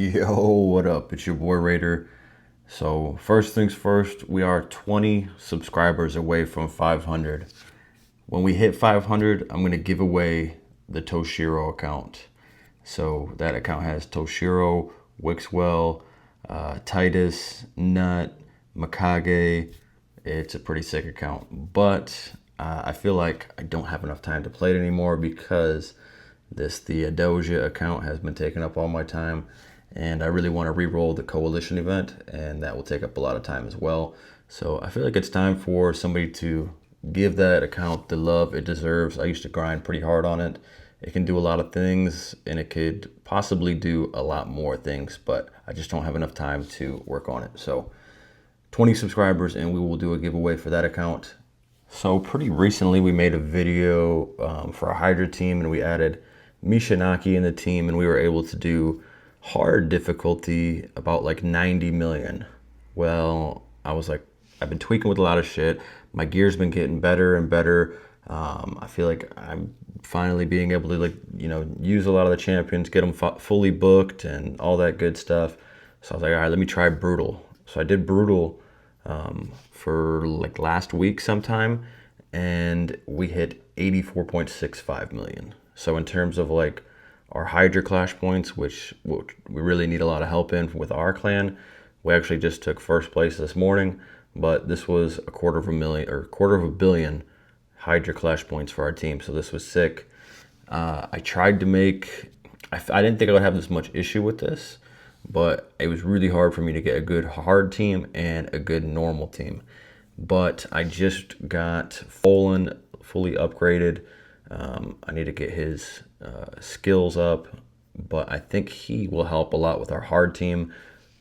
Yo, what up? It's your boy Raider. So, first things first, we are 20 subscribers away from 500. When we hit 500, I'm going to give away the Toshiro account. So, that account has Toshiro, Wixwell, Titus, Nut, Makage. It's a pretty sick account. But I feel like I don't have enough time to play it anymore because the Doja account has been taking up all my time, and I really want to re-roll the coalition event, and that will take up a lot of time as well. So I feel like it's time for somebody to give that account the love it deserves. I used to grind pretty hard on it. It can do a lot of things, and it could possibly do a lot more things, but I just don't have enough time to work on it. So 20 subscribers, and we will do a giveaway for that account. So pretty recently, we made a video for our Hydra team, and we added Mishinaki in the team, and we were able to do hard difficulty about like 90 million. Well, I was like, I've been tweaking with a lot of shit. My gear's been getting better and better. I feel like I'm finally being able to use a lot of the champions, get them fully booked and all that good stuff. So I was like, all right, let me try Brutal. So I did Brutal for like last week sometime, and we hit 84.65 million. So in terms of like our Hydra Clash points, which we really need a lot of help in with our clan, we actually just took first place this morning, but this was a quarter of a billion Hydra Clash points for our team. So this was sick. I tried to make, I didn't think I would have this much issue with this, but it was really hard for me to get a good hard team and a good normal team. But I just got Folan fully upgraded. I need to get his skills up, but I think he will help a lot with our hard team.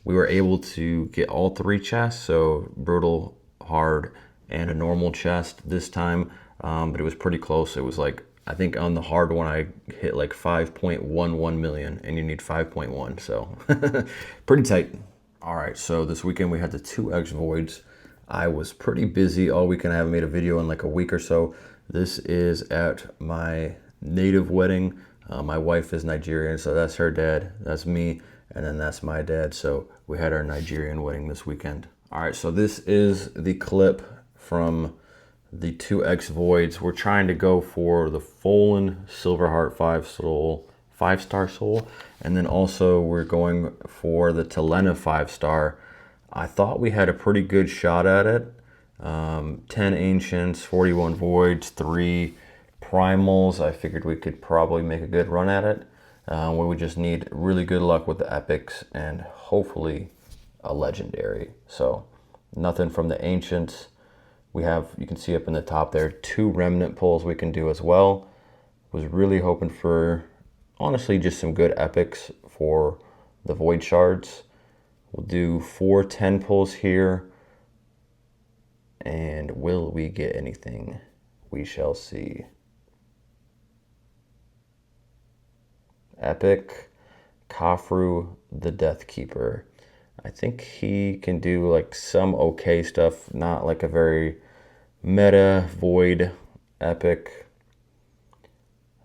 We were able to get all three chests, so brutal, hard, and a normal chest this time, but it was pretty close. It was like, I think on the hard one I hit like 5.11 million, and you need 5.1, so pretty tight. All right, so this weekend we had the 2x voids. I was pretty busy all weekend. I haven't made a video in like a week or so. This is at my native wedding. My wife is Nigerian, so that's her dad, that's me, and then that's my dad. So we had our Nigerian wedding this weekend. All right, so this is the clip from the 2x voids. We're trying to go for the Folan Silverheart 5-star soul, and then also we're going for the Talenna 5-star. I thought we had a pretty good shot at it. 10 ancients, 41 voids, 3 primals. I figured we could probably make a good run at it. Where we just need really good luck with the epics and hopefully a legendary. So nothing from the ancients. We have, you can see up in the top there, 2 remnant pulls we can do as well. Was really hoping for, honestly, just some good epics for the void shards. We'll do 4 10 pulls here. And will we get anything? We shall see. Epic, Khafru, the Death Keeper. I think he can do like some okay stuff, not like a very meta void epic.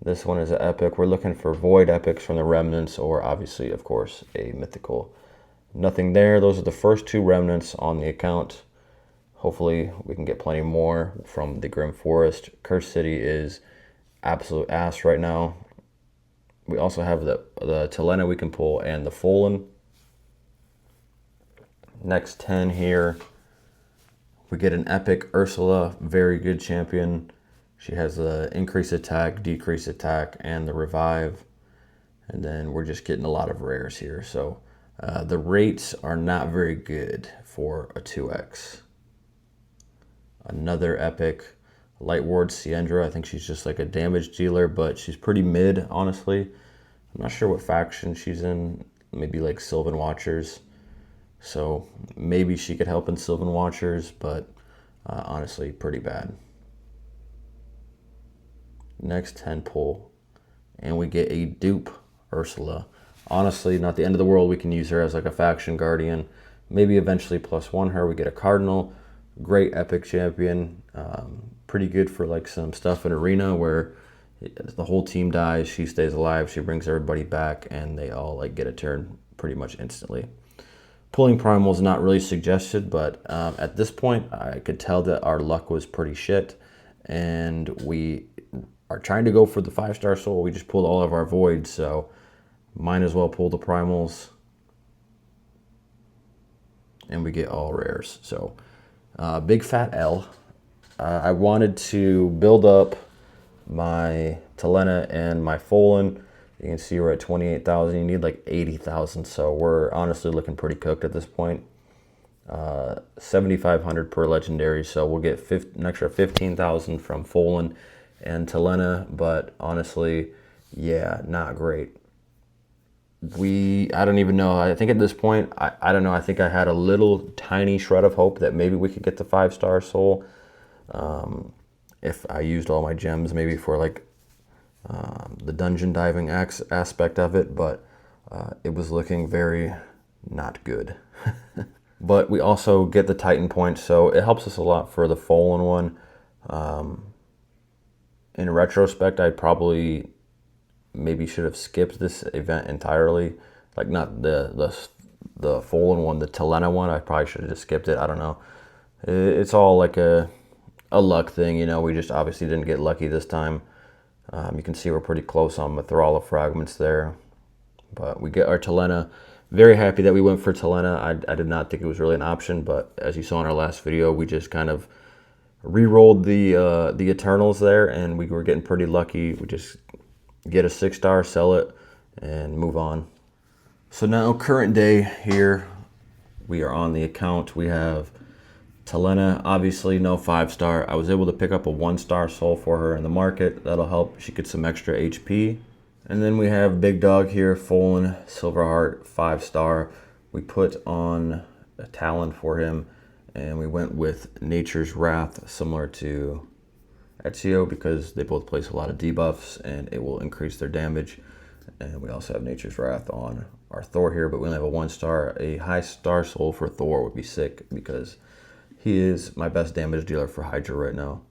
This one is an epic. We're looking for void epics from the remnants, or obviously, of course, a mythical. Nothing there. Those are the first 2 remnants on the account. Hopefully we can get plenty more from the Grim Forest. Curse City is absolute ass right now. We also have the Talenna we can pull and the Folan. Next 10 here. We get an epic Ursula, very good champion. She has the increase attack, decrease attack, and the revive. And then we're just getting a lot of rares here. So the rates are not very good for a 2x. Another epic, Light Ward Siendra. I think she's just like a damage dealer, but she's pretty mid, honestly. I'm not sure what faction she's in. Maybe like Sylvan Watchers. So maybe she could help in Sylvan Watchers, but honestly, pretty bad. Next 10 pull, and we get a dupe Ursula. Honestly, not the end of the world. We can use her as like a faction guardian. Maybe eventually +1 her. We get a Cardinal. Great epic champion. Pretty good for like some stuff in arena where the whole team dies, she stays alive, she brings everybody back, and they all like get a turn pretty much instantly. Pulling primal is not really suggested, but at this point, I could tell that our luck was pretty shit, and we are trying to go for the 5-star soul. We just pulled all of our voids, so might as well pull the primals, and we get all rares. So big fat L. I wanted to build up my Talenna and my Folan. You can see we're at 28,000. You need like 80,000, so we're honestly looking pretty cooked at this point. 7,500 per legendary, so we'll get an extra 15,000 from Folan and Talenna, but honestly, yeah, not great. I don't even know. I think at this point, I don't know. I think I had a little tiny shred of hope that maybe we could get the 5-star soul. If I used all my gems, maybe for like the dungeon diving aspect of it, but it was looking very not good. But we also get the Titan points, so it helps us a lot for the Folan one. In retrospect, I probably maybe should have skipped this event entirely. Like not the Folan one, the Talenna one. I probably should have just skipped it. I don't know. It's all like a luck thing, you know. We just obviously didn't get lucky this time. You can see we're pretty close on Mithrala fragments there. But we get our Talenna. Very happy that we went for Talenna. I did not think it was really an option, but as you saw in our last video, we just kind of re-rolled the Eternals there, and we were getting pretty lucky. We just get a 6-star, sell it, and move on. So now, current day here, we are on the account. We have Talenna, obviously no 5-star. I was able to pick up a 1-star soul for her in the market. That'll help. She gets some extra HP. And then we have big dog here, Folan, Silverheart, 5-star. We put on a Talon for him, and we went with Nature's Wrath, similar to Ezio, because they both place a lot of debuffs, and it will increase their damage. And we also have Nature's Wrath on our Thor here, but we only have a 1-star. A high star soul for Thor would be sick, because he is my best damage dealer for Hydra right now.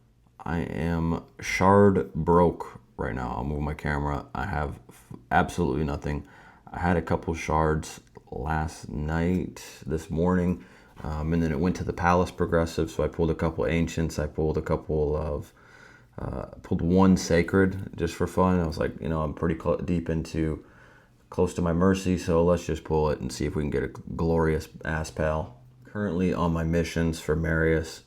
I am shard broke right now. I'll move my camera. I have absolutely nothing. I had a couple shards last night, this morning, and then it went to the Palace Progressive, so I pulled a couple Ancients. I pulled a couple of, pulled one Sacred just for fun. I was like, you know, I'm pretty deep into, close to my Mercy, so let's just pull it and see if we can get a glorious ass pal. Currently on my missions for Marius,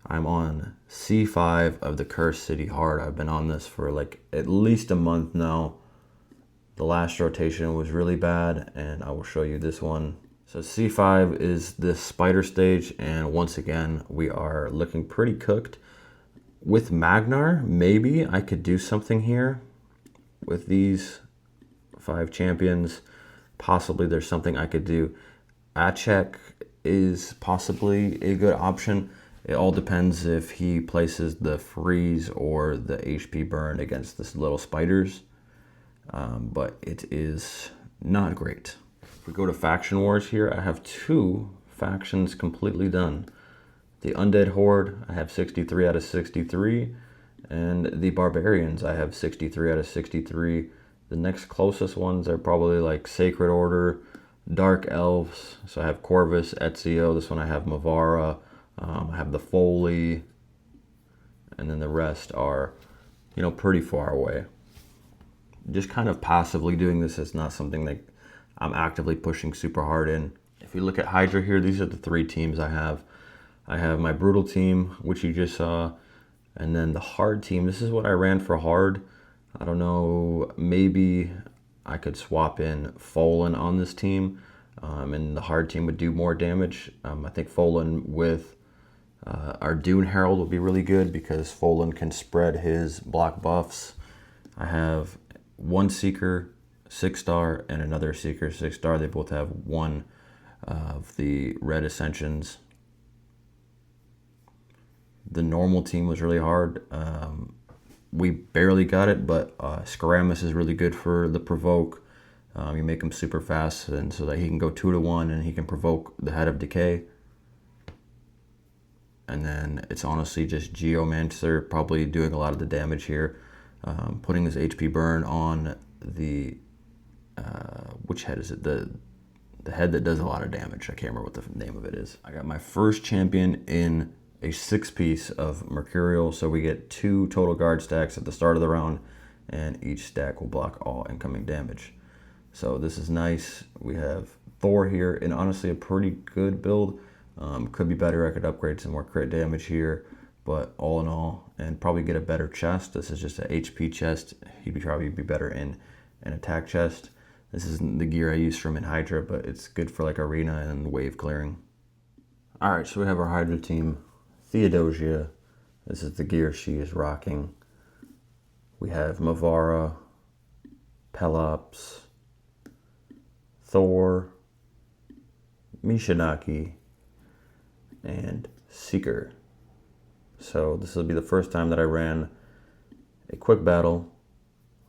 I'm on C5 of the Cursed City Hard. I've been on this for like at least a month now. The last rotation was really bad, and I will show you this one. So C5 is this spider stage, and once again, we are looking pretty cooked. With Magnar, maybe I could do something here with these 5 champions. Possibly there's something I could do. Achek is possibly a good option. It all depends if he places the freeze or the HP burn against this little spiders. But it is not great. If we go to faction wars here, I have 2 factions completely done. The Undead Horde, I have 63 out of 63. And the Barbarians, I have 63 out of 63. The next closest ones are probably like Sacred Order, Dark Elves. So I have Corvus, Ezio. This one I have Mavara. I have the Foley. And then the rest are, you know, pretty far away. Just kind of passively doing this is not something that I'm actively pushing super hard in. If you look at Hydra here, these are the 3 teams I have. I have my Brutal team, which you just saw, and then the Hard team. This is what I ran for Hard. I don't know, maybe I could swap in Folan on this team, and the Hard team would do more damage. I think Folan with our Dune Herald would be really good, because Folan can spread his block buffs. I have one Seeker 6-star and another Seeker 6-star. They both have one of the red Ascensions. The normal team was really hard. We barely got it, but Skaramis is really good for the provoke. You make him super fast, and so that he can go 2-to-1 and he can provoke the Head of Decay. And then it's honestly just Geomancer probably doing a lot of the damage here. Putting this HP burn on the, which head is it? the head that does a lot of damage. I can't remember what the name of it is. I got my first champion in a 6-piece of Mercurial, so we get 2 total guard stacks at the start of the round, and each stack will block all incoming damage. So this is nice. We have Thor here, and honestly a pretty good build. Could be better. I could upgrade some more crit damage here, but all in all, and probably get a better chest. This is just an HP chest. He'd probably be better in an attack chest. This isn't the gear I use from in Hydra, but it's good for like arena and wave clearing. All right, so we have our Hydra team. Theodosia, this is the gear she is rocking. We have Mavara, Pelops, Thor, Mishinaki, and Seeker. So this will be the first time that I ran a quick battle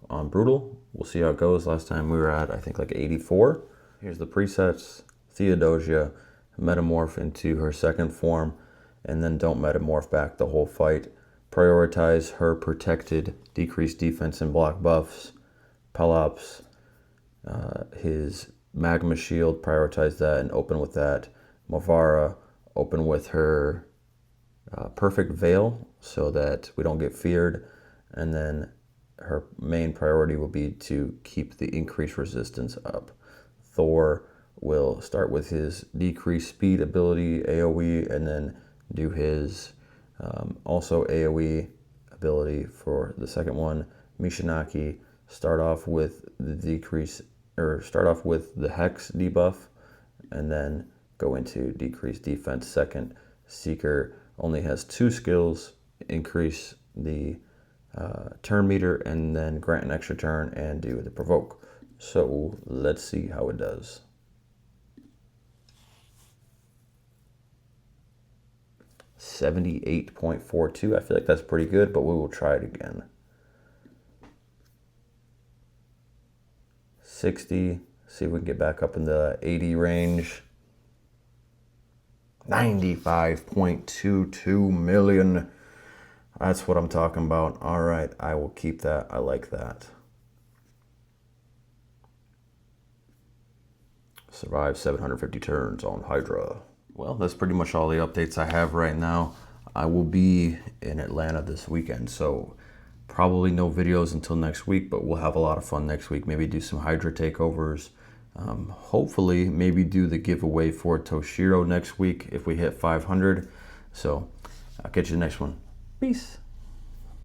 on Brutal. We'll see how it goes. Last time we were at, I think, like 84. Here's the presets. Theodosia, metamorph into her second form, and then don't metamorph back the whole fight. Prioritize her protected, decreased defense and block buffs. Pelops, his magma shield, prioritize that and open with that. Mavara, open with her perfect veil so that we don't get feared. And then her main priority will be to keep the increased resistance up. Thor will start with his decreased speed ability, AoE, and then do his also AoE ability for the second one. Mishinaki, start off with the Hex debuff, and then go into decreased defense second. Seeker only has 2 skills, increase the turn meter, and then grant an extra turn and do the provoke. So let's see how it does. $78.42. I feel like that's pretty good, but we will try it again. 60. See if we can get back up in the 80 range. 95.22 million. That's what I'm talking about. All right, I will keep that. I like that. Survive 750 turns on Hydra. Well, that's pretty much all the updates I have right now. I will be in Atlanta this weekend, so probably no videos until next week, but we'll have a lot of fun next week. Maybe do some Hydra takeovers. Hopefully, maybe do the giveaway for Toshiro next week if we hit 500. So I'll catch you next one. Peace.